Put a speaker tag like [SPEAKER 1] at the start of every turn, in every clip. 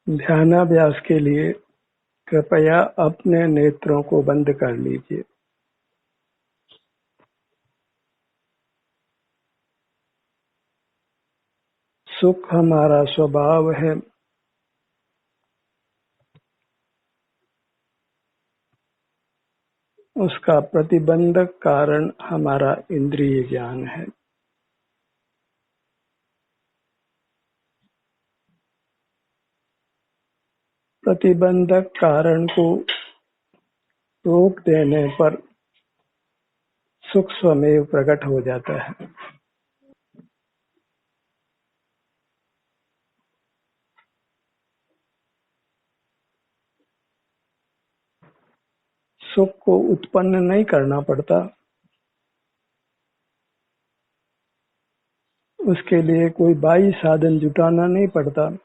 [SPEAKER 1] ध्यानाभ्यास के लिए कृपया अपने नेत्रों को बंद कर लीजिए। सुख हमारा स्वभाव है। उसका प्रतिबंधक कारण हमारा इंद्रिय ज्ञान है। प्रतिबंधक कारण को रोक देने पर सुख स्वमेव प्रकट हो जाता है। सुख को उत्पन्न नहीं करना पड़ता। उसके लिए कोई बाह्य साधन जुटाना नहीं पड़ता।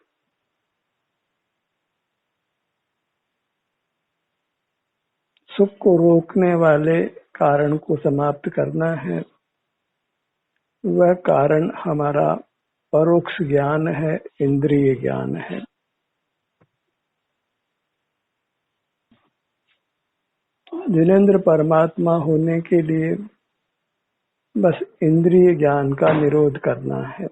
[SPEAKER 1] सुख को रोकने वाले कारण को समाप्त करना है। वह कारण हमारा परोक्ष ज्ञान है, इंद्रिय ज्ञान है। जिनेंद्र परमात्मा होने के लिए बस इंद्रिय ज्ञान का निरोध करना है।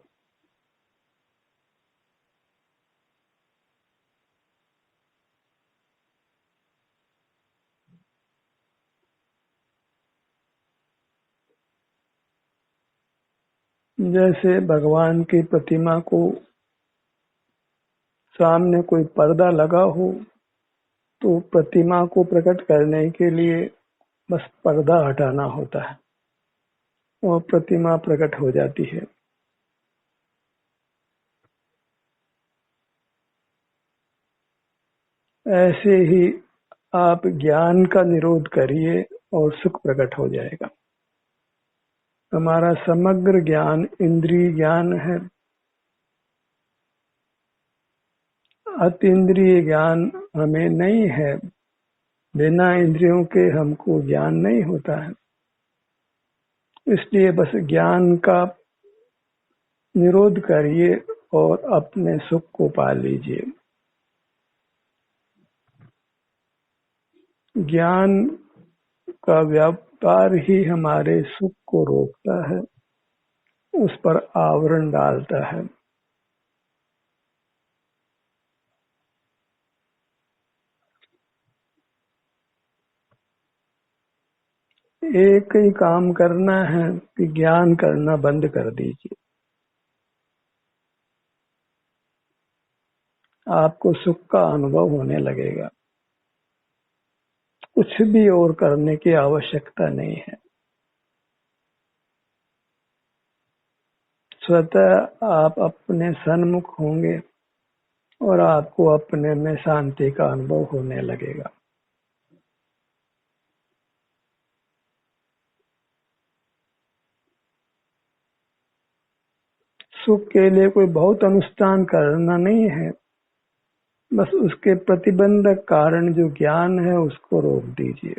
[SPEAKER 1] जैसे भगवान की प्रतिमा को सामने कोई पर्दा लगा हो तो प्रतिमा को प्रकट करने के लिए बस पर्दा हटाना होता है और प्रतिमा प्रकट हो जाती है। ऐसे ही आप ज्ञान का निरोध करिए और सुख प्रकट हो जाएगा। हमारा समग्र ज्ञान इंद्रिय ज्ञान है। अतीन्द्रिय ज्ञान हमें नहीं है। बिना इंद्रियों के हमको ज्ञान नहीं होता है। इसलिए बस ज्ञान का निरोध करिए और अपने सुख को पा लीजिए। ज्ञान का व्यापार ही हमारे सुख को रोकता है, उस पर आवरण डालता है। एक ही काम करना है कि ज्ञान करना बंद कर दीजिए। आपको सुख का अनुभव होने लगेगा। कुछ भी और करने की आवश्यकता नहीं है। स्वतः आप अपने सन्मुख होंगे और आपको अपने में शांति का अनुभव होने लगेगा। सुख के लिए कोई बहुत अनुष्ठान करना नहीं है। बस उसके प्रतिबंधक कारण जो ज्ञान है उसको रोक दीजिए।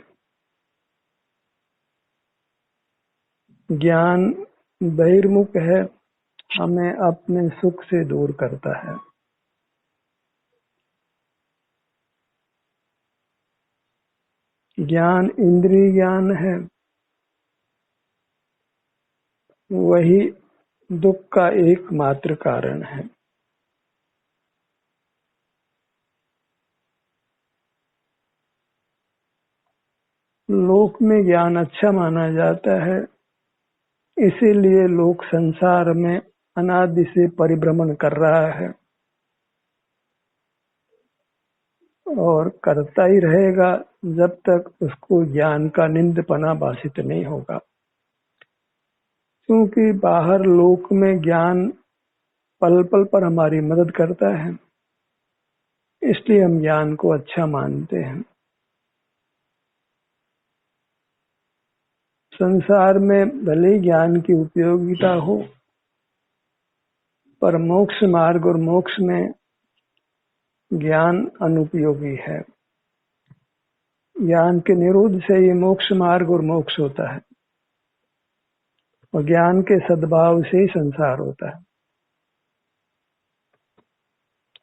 [SPEAKER 1] ज्ञान बहिर्मुख है, हमें अपने सुख से दूर करता है। ज्ञान इंद्रिय ज्ञान है, वही दुख का एकमात्र कारण है। लोक में ज्ञान अच्छा माना जाता है, इसीलिए लोक संसार में अनादि से परिभ्रमण कर रहा है और करता ही रहेगा जब तक उसको ज्ञान का निंदपना भाषित नहीं होगा। क्योंकि बाहर लोक में ज्ञान पल पल पर हमारी मदद करता है, इसलिए हम ज्ञान को अच्छा मानते हैं। संसार में भले ज्ञान की उपयोगिता हो, पर मोक्ष मार्ग और मोक्ष में ज्ञान अनुपयोगी है। ज्ञान के निरोध से ये मोक्ष मार्ग और मोक्ष होता है और ज्ञान के सद्भाव से ही संसार होता है।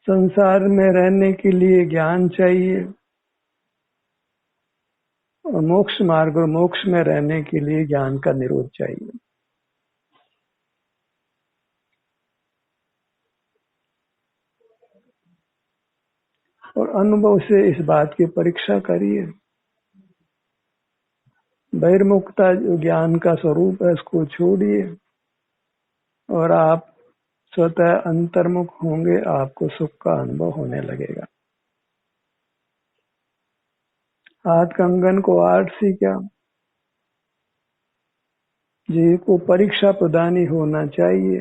[SPEAKER 1] संसार में रहने के लिए ज्ञान चाहिए और मोक्ष मार्ग और मोक्ष में रहने के लिए ज्ञान का निरोध चाहिए। और अनुभव से इस बात की परीक्षा करिए। बहिर्मुखता जो ज्ञान का स्वरूप है उसको छोड़िए और आप स्वतः अंतर्मुख होंगे, आपको सुख का अनुभव होने लगेगा। हाथ कंगन को आरसी क्या, जीव को परीक्षा प्रदानी होना चाहिए।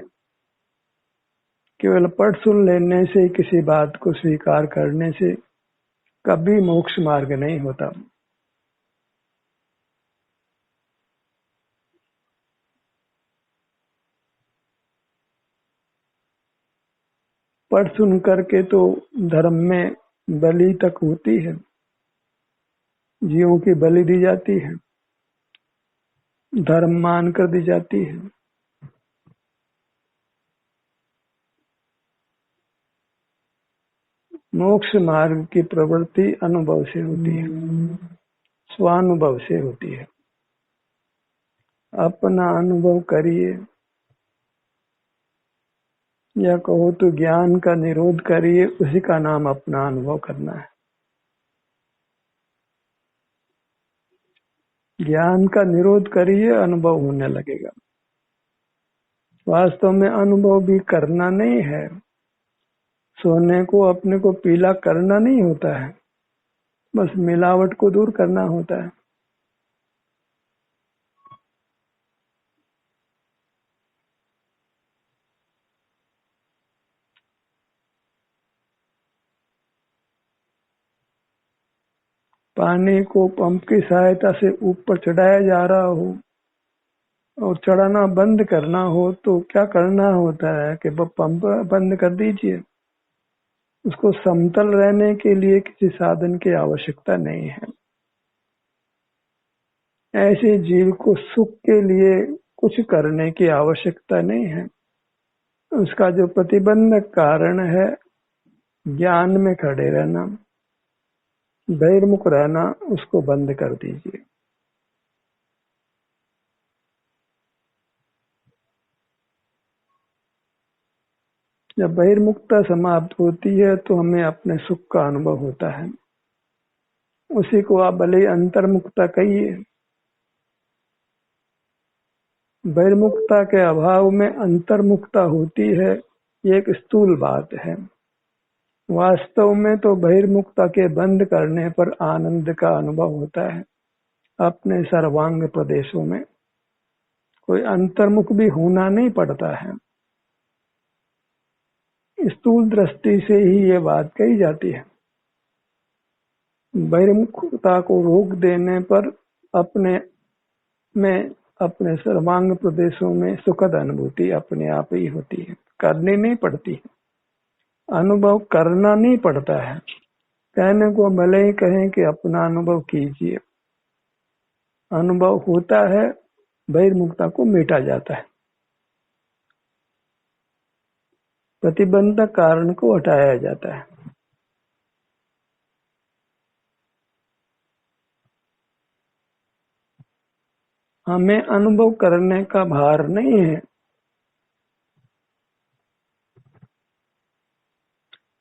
[SPEAKER 1] केवल पढ़ सुन लेने से, किसी बात को स्वीकार करने से कभी मोक्ष मार्ग नहीं होता। पढ़ सुन करके तो धर्म में बलि तक होती है, जीवों की बलि दी जाती है, धर्म मान कर दी जाती है। मोक्ष मार्ग की प्रवृत्ति अनुभव से होती है, स्वानुभव से होती है। अपना अनुभव करिए, या कहो तो ज्ञान का निरोध करिए, उसी का नाम अपना अनुभव करना है। ज्ञान का निरोध करिए, अनुभव होने लगेगा। वास्तव में अनुभव भी करना नहीं है, सोने को अपने को पीला करना नहीं होता है, बस मिलावट को दूर करना होता है। पानी को पंप की सहायता से ऊपर चढ़ाया जा रहा हो और चढ़ाना बंद करना हो तो क्या करना होता है कि वो पंप बंद कर दीजिए। उसको समतल रहने के लिए किसी साधन की आवश्यकता नहीं है। ऐसे जीव को सुख के लिए कुछ करने की आवश्यकता नहीं है। उसका जो प्रतिबंधक कारण है, ज्ञान में खड़े रहना, बहिर्मुख रहना, उसको बंद कर दीजिए। जब बहिर्मुखता समाप्त होती है तो हमें अपने सुख का अनुभव होता है। उसी को आप भले ही अंतर्मुखता कहिए। बहिर्मुखता के अभाव में अंतर्मुखता होती है, ये एक स्थूल बात है। वास्तव में तो बहिर्मुखता के बंद करने पर आनंद का अनुभव होता है अपने सर्वांग प्रदेशों में। कोई अंतर्मुख भी होना नहीं पड़ता है। स्थूल दृष्टि से ही ये बात कही जाती है। बहिर्मुखता को रोक देने पर अपने में, अपने सर्वांग प्रदेशों में सुखद अनुभूति अपने आप ही होती है, करनी नहीं पड़ती है, अनुभव करना नहीं पड़ता है। कहने को भले ही कहें कि अपना अनुभव कीजिए, अनुभव होता है, बहिर्मुखता को मिटा जाता है, प्रतिबंधक कारण को हटाया जाता है। हमें अनुभव करने का भार नहीं है,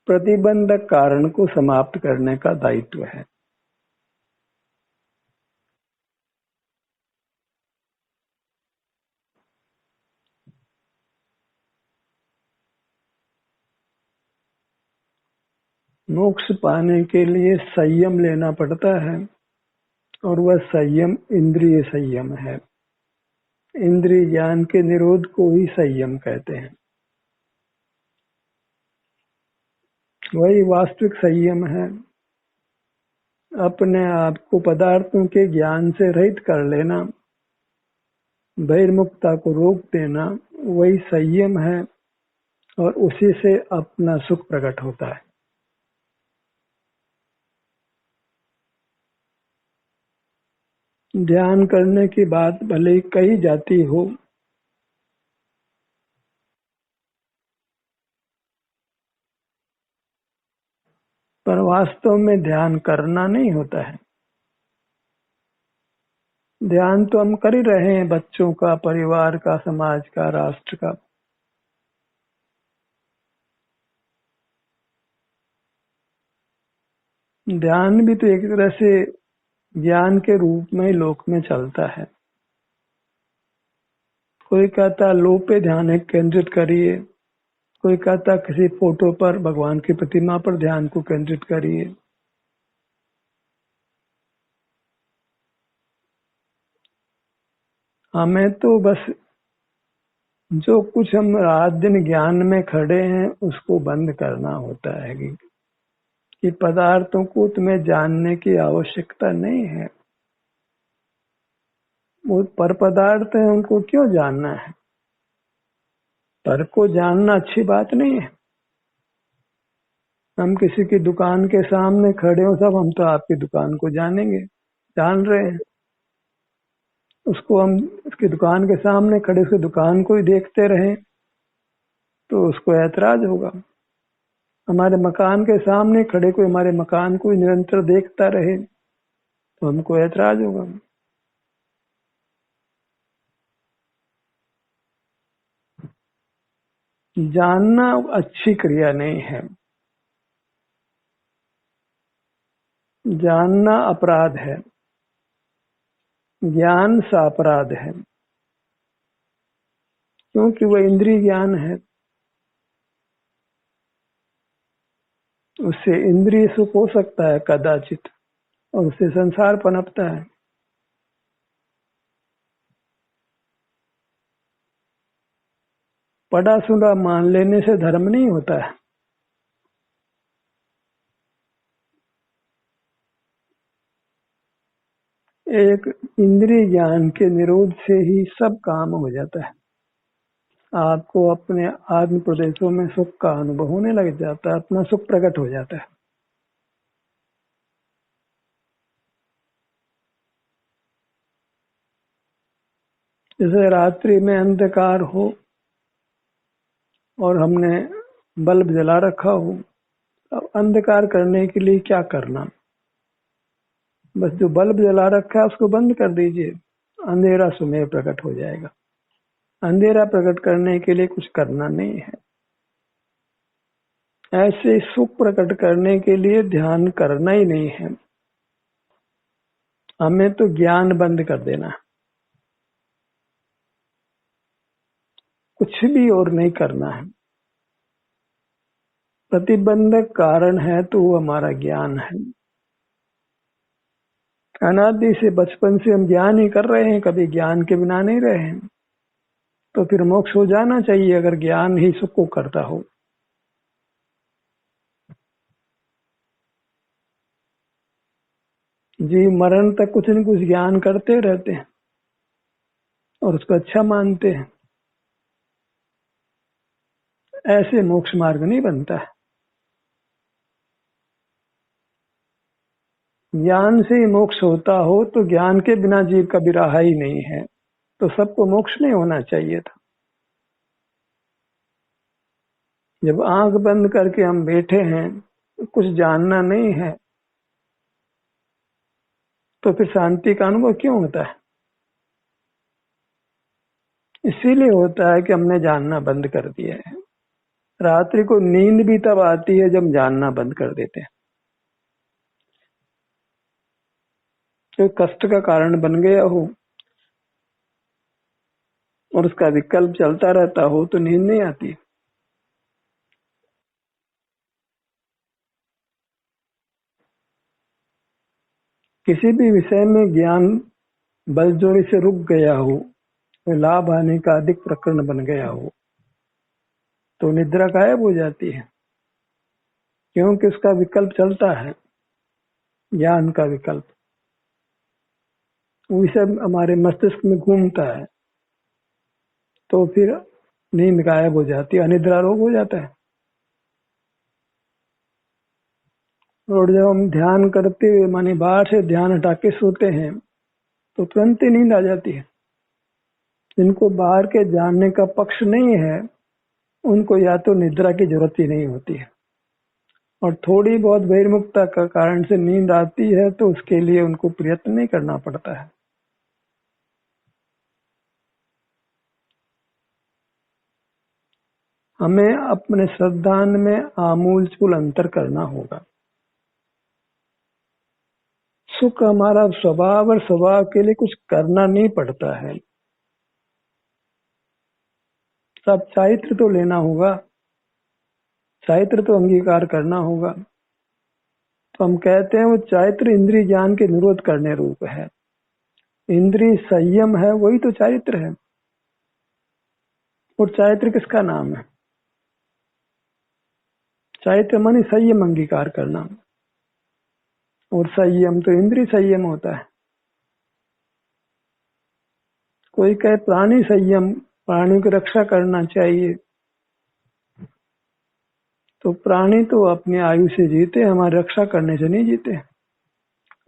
[SPEAKER 1] प्रतिबंधक कारण को समाप्त करने का दायित्व है। मोक्ष पाने के लिए संयम लेना पड़ता है और वह संयम इंद्रिय संयम है। इंद्रिय ज्ञान के निरोध को ही संयम कहते हैं। वही वास्तविक संयम है। अपने आप को पदार्थों के ज्ञान से रहित कर लेना, बहिर्मुखता को रोक देना, वही संयम है और उसी से अपना सुख प्रकट होता है। ध्यान करने की बात भले ही कही जाती हो, पर वास्तव में ध्यान करना नहीं होता है। ध्यान तो हम कर ही रहे हैं, बच्चों का, परिवार का, समाज का, राष्ट्र का। ध्यान भी तो एक तरह से ज्ञान के रूप में ही लोक में चलता है। कोई कहता लो पे ध्यान केंद्रित करिए, कोई कहता किसी फोटो पर, भगवान की प्रतिमा पर ध्यान को केंद्रित करिए। हमें तो बस जो कुछ हम रात दिन ज्ञान में खड़े हैं उसको बंद करना होता है कि पदार्थों को तुम्हें जानने की आवश्यकता नहीं है। वो पर पदार्थ है, उनको क्यों जानना है? पर को जानना अच्छी बात नहीं है। हम किसी की दुकान के सामने खड़े हो, सब हम तो आपकी दुकान को जानेंगे, जान रहे हैं उसको। हम उसकी दुकान के सामने खड़े उसकी दुकान को ही देखते रहें तो उसको ऐतराज होगा। हमारे मकान के सामने खड़े कोई हमारे मकान को ही निरंतर देखता रहे तो हमको ऐतराज होगा। जानना अच्छी क्रिया नहीं है, जानना अपराध है, ज्ञान सा अपराध है, क्योंकि वह इंद्रिय ज्ञान है। उससे इंद्रिय सुख हो सकता है कदाचित, और उससे संसार पनपता है। पढ़ा सुना मान लेने से धर्म नहीं होता है। एक इंद्रिय ज्ञान के निरोध से ही सब काम हो जाता है। आपको अपने आत्म प्रदेशों में सुख का अनुभव होने लग जाता है, अपना सुख प्रकट हो जाता है। जैसे रात्रि में अंधकार हो और हमने बल्ब जला रखा हो, अब अंधकार करने के लिए क्या करना? बस जो बल्ब जला रखा है उसको बंद कर दीजिए, अंधेरा सुमेर प्रकट हो जाएगा। अंधेरा प्रकट करने के लिए कुछ करना नहीं है। ऐसे सुख प्रकट करने के लिए ध्यान करना ही नहीं है। हमें तो ज्ञान बंद कर देना, कुछ भी और नहीं करना है। प्रतिबंधक कारण है तो वो हमारा ज्ञान है। अनादि से, बचपन से हम ज्ञान ही कर रहे हैं, कभी ज्ञान के बिना नहीं रहे हैं। तो फिर मोक्ष हो जाना चाहिए अगर ज्ञान ही सुख को करता हो। जी मरण तक कुछ न कुछ ज्ञान करते रहते हैं और उसको अच्छा मानते हैं। ऐसे मोक्ष मार्ग नहीं बनता है। ज्ञान से ही मोक्ष होता हो तो ज्ञान के बिना जीव का बिराहा ही नहीं है, तो सबको मोक्ष नहीं होना चाहिए था। जब आंख बंद करके हम बैठे हैं, कुछ जानना नहीं है, तो फिर शांति का अनुभव क्यों होता है? इसीलिए होता है कि हमने जानना बंद कर दिया है। रात्रि को नींद भी तब आती है जब जानना बंद कर देते हैं। तो कष्ट का कारण बन गया हो और उसका विकल्प चलता रहता हो तो नींद नहीं आती। किसी भी विषय में ज्ञान बलजोरी से रुक गया हो, लाभ आने का अधिक प्रकरण बन गया हो, तो निद्रा गायब हो जाती है, क्योंकि उसका विकल्प चलता है, ज्ञान का विकल्प। वो विषय हमारे मस्तिष्क में घूमता है, तो फिर नींद गायब हो जाती है, अनिद्रा रोग हो जाता है। और जब हम ध्यान करते हुए माने बाहर से ध्यान हटा के सोते हैं तो तुरंत ही नींद आ जाती है। जिनको बाहर के जानने का पक्ष नहीं है, उनको या तो निद्रा की जरूरत ही नहीं होती है। और थोड़ी बहुत बहिर्मुखता का कारण से नींद आती है तो उसके लिए उनको प्रयत्न नहीं करना पड़ता है। हमें अपने श्रद्धान में आमूलचूल अंतर करना होगा। सुख हमारा स्वभाव और स्वभाव के लिए कुछ करना नहीं पड़ता है। सब चारित्र तो लेना होगा, चारित्र तो अंगीकार करना होगा। तो हम कहते हैं वो चारित्र इंद्रिय ज्ञान के निरोध करने रूप है। इंद्रिय संयम है वही तो चारित्र है। और चारित्र किसका नाम है? चारित्र मानी संयम अंगीकार करना, और संयम तो इंद्रिय संयम होता है। कोई कहे प्राणी संयम, प्राणी की रक्षा करना चाहिए, तो प्राणी तो अपनी आयु से जीते, हमारी रक्षा करने से नहीं जीते।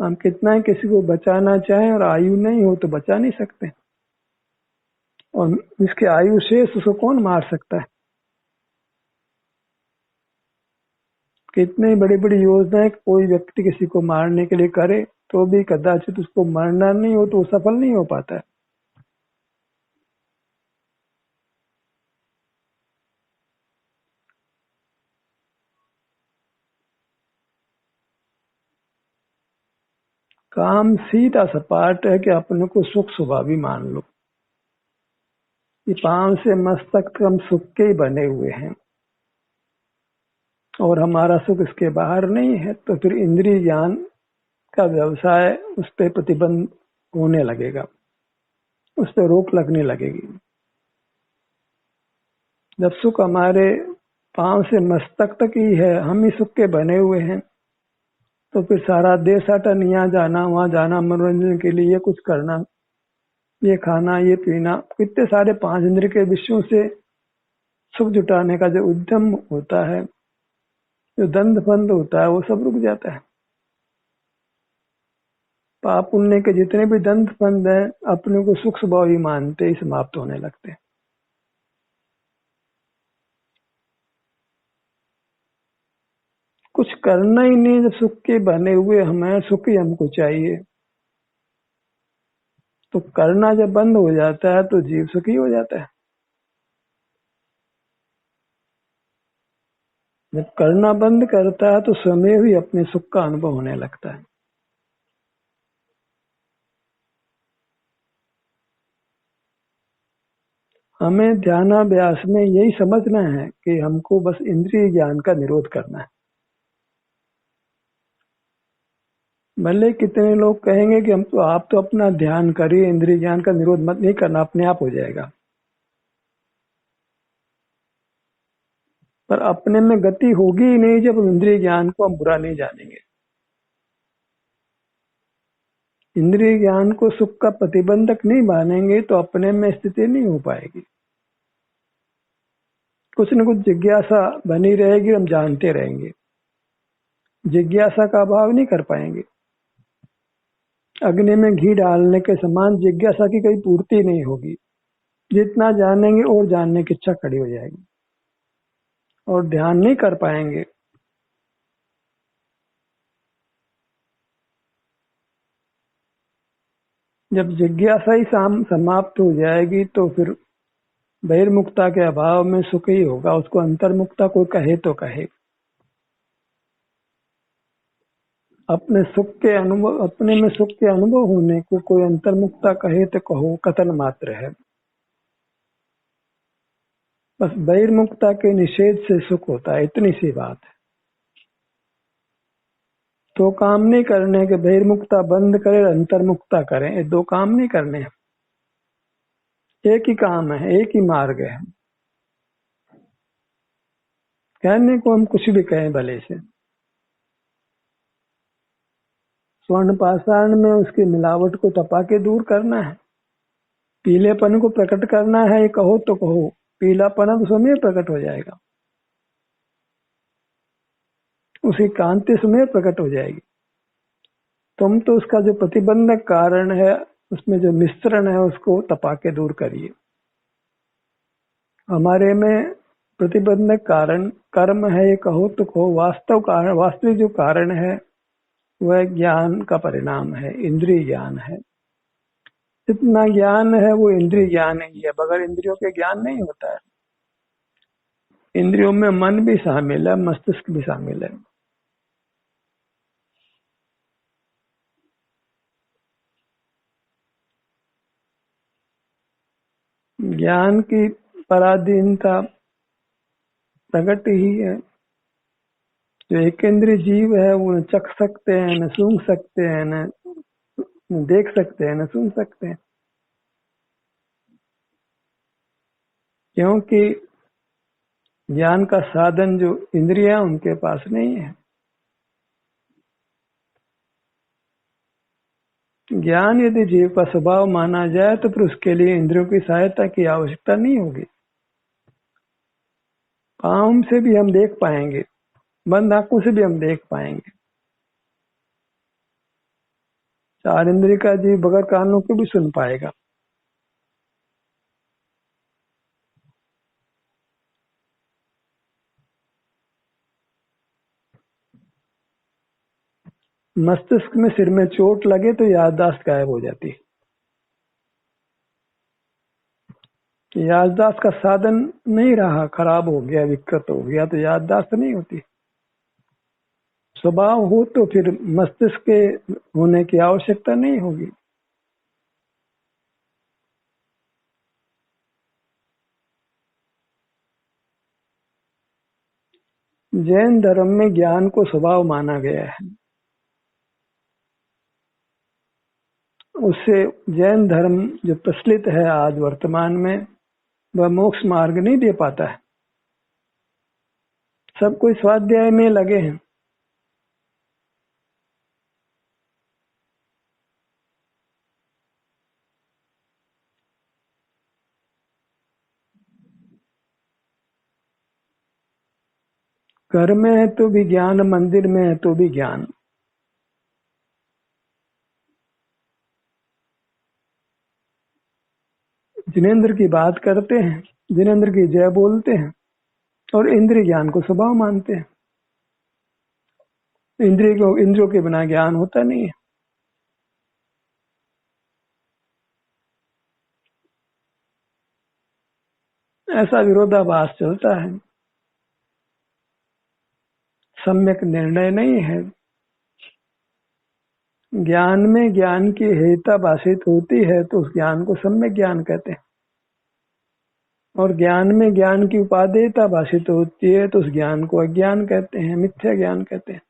[SPEAKER 1] हम कितना ही किसी को बचाना चाहें और आयु नहीं हो तो बचा नहीं सकते, और जिसके आयु शेष उसको कौन मार सकता है? कितनी बड़ी बड़ी योजनाएं कोई व्यक्ति किसी को मारने के लिए करे तो भी कदाचित उसको मरना नहीं हो तो वो सफल नहीं हो पाता है। काम सीधा सपाट है कि अपने को सुख स्वभावी मान लो। ये पांव से मस्तक तक हम सुख के ही बने हुए हैं, और हमारा सुख इसके बाहर नहीं है। तो फिर इंद्रिय ज्ञान का व्यवसाय उस पर प्रतिबंध होने लगेगा, उस पर रोक लगने लगेगी। जब सुख हमारे पांव से मस्तक तक ही है, हम ही सुख के बने हुए हैं, तो फिर सारा देश हटन, यहाँ जाना वहां जाना, मनोरंजन के लिए कुछ करना, ये खाना ये पीना, कितने सारे पांच इंद्रिय के विषयों से सुख जुटाने का जो उद्यम होता है, जो दंड फंद होता है, वो सब रुक जाता है। पाप पुण्य के जितने भी दंड फंद हैं अपने को सुख स्वभाव ही मानते ही समाप्त होने लगते हैं। कुछ करना ही नहीं, जब सुख के बने हुए हमें सुख ही हमको चाहिए, तो करना जब बंद हो जाता है तो जीव सुखी हो जाता है। जब करना बंद करता है तो स्वयं ही अपने सुख का अनुभव होने लगता है। हमें ध्यानाभ्यास में यही समझना है कि हमको बस इंद्रिय ज्ञान का निरोध करना है। भले कितने लोग कहेंगे कि हम तो आप तो अपना ध्यान करिए, इंद्रिय ज्ञान का निरोध मत नहीं करना, अपने आप हो जाएगा। पर अपने में गति होगी ही नहीं जब इंद्रिय ज्ञान को हम बुरा नहीं जानेंगे। इंद्रिय ज्ञान को सुख का प्रतिबंधक नहीं मानेंगे तो अपने में स्थिति नहीं हो पाएगी। कुछ न कुछ जिज्ञासा बनी रहेगी, हम जानते रहेंगे, जिज्ञासा का अभाव नहीं कर पाएंगे। अग्नि में घी डालने के समान जिज्ञासा की कोई पूर्ति नहीं होगी। जितना जानेंगे और जानने की इच्छा खड़ी हो जाएगी, और ध्यान नहीं कर पाएंगे। जब जिज्ञासा ही समाप्त हो जाएगी तो फिर बहिर्मुखता के अभाव में सुख ही होगा। उसको अंतर्मुखता कोई कहे तो कहे। अपने सुख के अनुभव, अपने में सुख के अनुभव होने को कोई अंतर्मुखता कहे तो कहो, कथन मात्र है। बस बहिर्मुखता के निषेध से सुख होता है, इतनी सी बात है। तो काम नहीं करने के, बहिर्मुखता बंद करे, अंतर्मुखता करें, ये दो काम नहीं करने हैं। एक ही काम है, एक ही मार्ग है। कहने को हम कुछ भी कहें भले से। स्वर्ण पाषाण में उसकी मिलावट को तपा के दूर करना है, पीलेपन को प्रकट करना है, ये कहो तो कहो, पीलापन तो स्वयं प्रकट हो जाएगा, उसी कांति स्वयं प्रकट हो जाएगी। तुम तो उसका जो प्रतिबंधक कारण है, उसमें जो मिश्रण है, उसको तपा के दूर करिए। हमारे में प्रतिबंधक कारण कर्म है ये कहो तो कहो, वास्तव कारण, वास्तविक जो कारण है वह ज्ञान का परिणाम है, इंद्रिय ज्ञान है। जितना ज्ञान है वो इंद्रिय ज्ञान ही है, बगैर इंद्रियों के ज्ञान नहीं होता है। इंद्रियों में मन भी शामिल है, मस्तिष्क भी शामिल है। ज्ञान की पराधीनता प्रगति ही है। जो एक इंद्रिय जीव है वो न चख सकते हैं, न सूंघ सकते हैं, न देख सकते हैं, न सुन सकते हैं, क्योंकि ज्ञान का साधन जो इंद्रियां उनके पास नहीं है। ज्ञान यदि जीव का स्वभाव माना जाए तो फिर उसके लिए इंद्रियों की सहायता की आवश्यकता नहीं होगी। आँख से भी हम देख पाएंगे, बंद आंखों से भी हम देख पाएंगे। चार इंद्रिय का जीव बगैर कानों के भी सुन पाएगा। मस्तिष्क में सिर में चोट लगे तो याददाश्त गायब हो जाती है। याददाश्त का साधन नहीं रहा, खराब हो गया, विकृत हो गया, तो याददाश्त नहीं होती। स्वभाव हो तो फिर मस्तिष्क के होने की आवश्यकता नहीं होगी। जैन धर्म में ज्ञान को स्वभाव माना गया है। उससे जैन धर्म जो प्रचलित है आज वर्तमान में, वह मोक्ष मार्ग नहीं दे पाता है। सब कोई स्वाध्याय में लगे हैं। घर में है तो भी ज्ञान, मंदिर में है तो भी ज्ञान। जिनेंद्र की बात करते हैं, जिनेंद्र की जय बोलते हैं और इंद्रिय ज्ञान को स्वभाव मानते हैं। इंद्रियों के बिना ज्ञान होता नहीं है। ऐसा विरोधाभास चलता है, सम्यक निर्णय नहीं है। ज्ञान में ज्ञान की हेयता भाषित होती है तो उस ज्ञान को सम्यक ज्ञान कहते हैं, और ज्ञान में ज्ञान की उपादेयता भाषित होती है तो उस ज्ञान को अज्ञान कहते हैं, मिथ्या ज्ञान कहते हैं।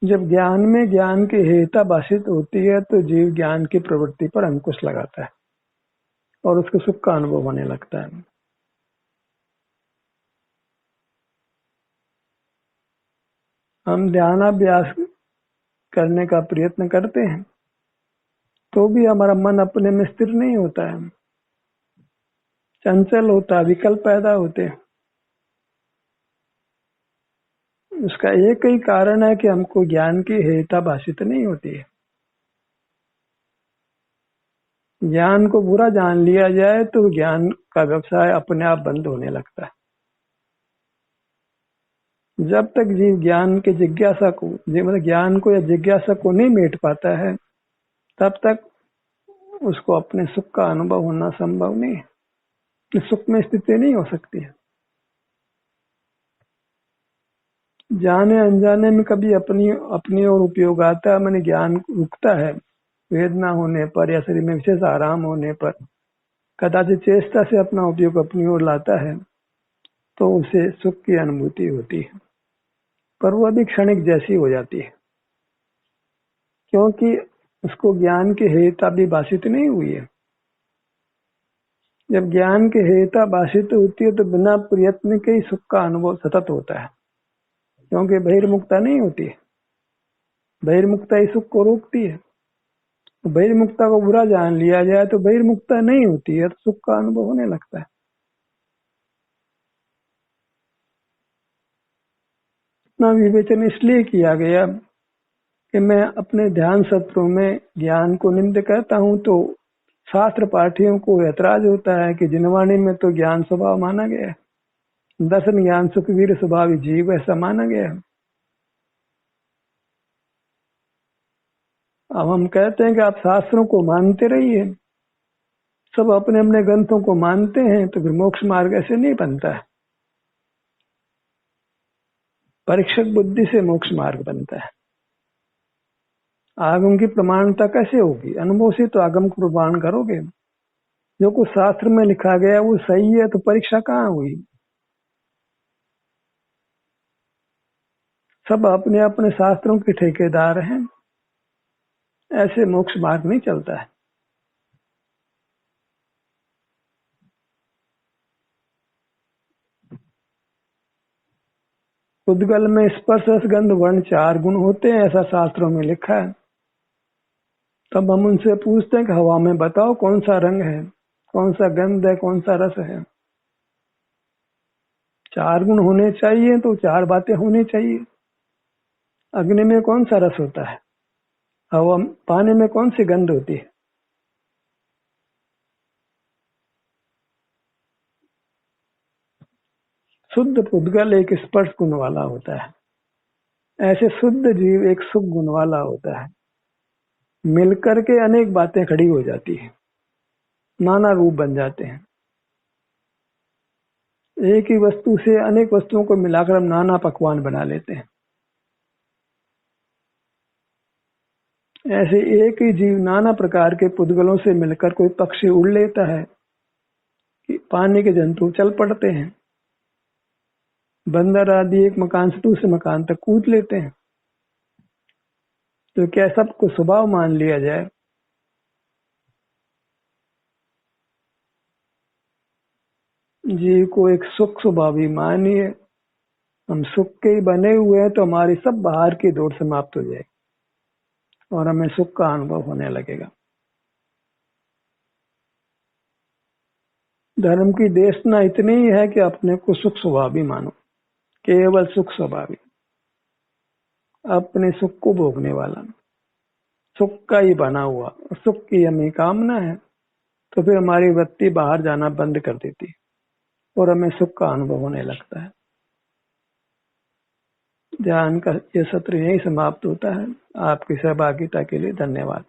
[SPEAKER 1] जब ज्ञान में ज्ञान की हेयता भाषित होती है तो जीव ज्ञान की प्रवृत्ति पर अंकुश लगाता है और उसको सुख का अनुभव होने लगता है। हम ध्यानाभ्यास करने का प्रयत्न करते हैं तो भी हमारा मन अपने में स्थिर नहीं होता है, चंचल होता है, विकल्प पैदा होते हैं। उसका एक ही कारण है कि हमको ज्ञान की हेयता भाषित नहीं होती है। ज्ञान को बुरा जान लिया जाए तो ज्ञान का व्यवसाय अपने आप बंद होने लगता है। जब तक जीव ज्ञान के जिज्ञासा को, मतलब ज्ञान को या जिज्ञासा को नहीं मेट पाता है, तब तक उसको अपने सुख का अनुभव होना संभव नहीं है। सुख में स्थिति नहीं हो सकती है। जाने अनजाने में कभी अपनी अपनी ओर उपयोग आता है, मैंने ज्ञान रुकता है वेदना होने पर या शरीर में विशेष आराम होने पर, कदाचित चेष्टा से अपना उपयोग अपनी ओर लाता है तो उसे सुख की अनुभूति होती है, पर वो भी क्षणिक जैसी हो जाती है, क्योंकि उसको ज्ञान की हेयता भी भाषित नहीं हुई है। जब ज्ञान की हेयता भाषित होती है तो बिना प्रयत्न के ही सुख का अनुभव सतत होता है, क्योंकि बहिर्मुखता नहीं होती है। बहिर्मुखता ही सुख को रोकती है। तो बहिर्मुखता को बुरा जान लिया जाए तो बहिर्मुखता नहीं होती है, तो सुख का अनुभव होने लगता है। इतना विवेचन इसलिए किया गया कि मैं अपने ध्यान सत्रों में ज्ञान को निंद कहता हूँ तो शास्त्र पाठियों को ऐतराज होता है कि जिनवाणी में तो ज्ञान स्वभाव माना गया है, दर्शन ज्ञान सुखवीर स्वभाव जीव ऐसा माना गया है। अब हम कहते हैं कि आप शास्त्रों को मानते रहिए, सब अपने अपने ग्रंथों को मानते हैं, तो फिर मोक्ष मार्ग ऐसे नहीं बनता है। परीक्षक बुद्धि से मोक्ष मार्ग बनता है। आगम की प्रमाणता कैसे होगी? अनुभव से तो आगम को प्रमाण करोगे। जो कुछ शास्त्र में लिखा गया वो सही है तो परीक्षा कहाँ हुई? सब अपने अपने शास्त्रों के ठेकेदार हैं, ऐसे मोक्ष मार्ग नहीं चलता है। उद्गल में स्पर्श रस गंध वर्ण 4 गुण होते हैं, ऐसा शास्त्रों में लिखा है। तब हम उनसे पूछते हैं कि हवा में बताओ कौन सा रंग है, कौन सा गंध है, कौन सा रस है। 4 गुण होने चाहिए तो 4 बातें होनी चाहिए। अग्नि में कौन सा रस होता है? हवा पानी में कौन सी गंध होती है? शुद्ध पुद्गल एक स्पर्श गुण वाला होता है, ऐसे शुद्ध जीव एक सुख गुण वाला होता है। मिलकर के अनेक बातें खड़ी हो जाती है, नाना रूप बन जाते हैं। एक ही वस्तु से अनेक वस्तुओं को मिलाकर हम नाना पकवान बना लेते हैं। ऐसे एक ही जीव नाना प्रकार के पुद्गलों से मिलकर कोई पक्षी उड़ लेता है, कि पानी के जंतु चल पड़ते हैं, बंदर आदि एक मकान से दूसरे मकान तक कूद लेते हैं। तो क्या सबको स्वभाव मान लिया जाए? जीव को एक सुख स्वभावी मानिए। हम सुख के ही बने हुए हैं तो हमारी सब बाहर की दौड़ समाप्त हो जाएगी और हमें सुख का अनुभव होने लगेगा। धर्म की देशना इतनी ही है कि अपने को सुख स्वभावी मानो, केवल सुख स्वभावी, अपने सुख को भोगने वाला, सुख का ही बना हुआ, सुख की हमें कामना है तो फिर हमारी वृत्ति बाहर जाना बंद कर देती है और हमें सुख का अनुभव होने लगता है। ध्यान का ये सत्र यही समाप्त होता है। आपकी सहभागिता के लिए धन्यवाद।